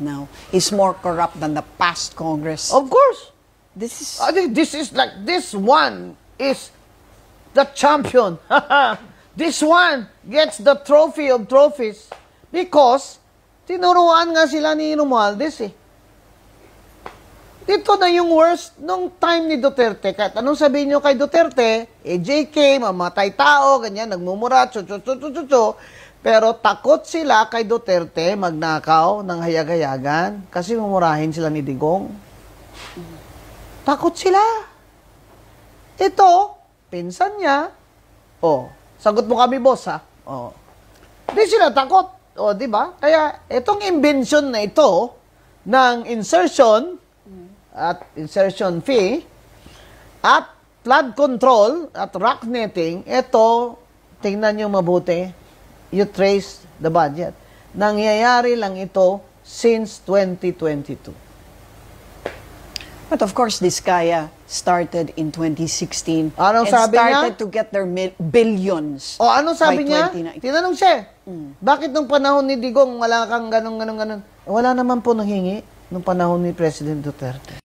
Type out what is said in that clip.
now is more corrupt than the past Congress. Of course. This is... I think this is like, this one is the champion. This one gets the trophy of trophies because tinuruan nga sila ni Romualdez eh. Dito na yung worst nung time ni Duterte. Kahit anong sabihin nyo kay Duterte, JK, mamatay tao, ganyan, nagmumura, pero takot sila kay Duterte magnakaw ng hayag-hayagan kasi mumurahin sila ni Digong. Takot sila. Ito, pinsan niya, sagot mo kami, boss, ha? Hindi sila takot. Di ba? Kaya, itong invention na ito ng insertion at insertion fee at flood control at rock netting, ito, tingnan nyo mabuti, you trace the budget. Nangyayari lang ito since 2022. But of course, Diskaya started in 2016 Anong and sabi started niya? to get their billions Anong sabi by niya? 2019. Tinanong siya, bakit nung panahon ni Digong wala kang ganun? Wala naman po nanghingi nung panahon ni President Duterte.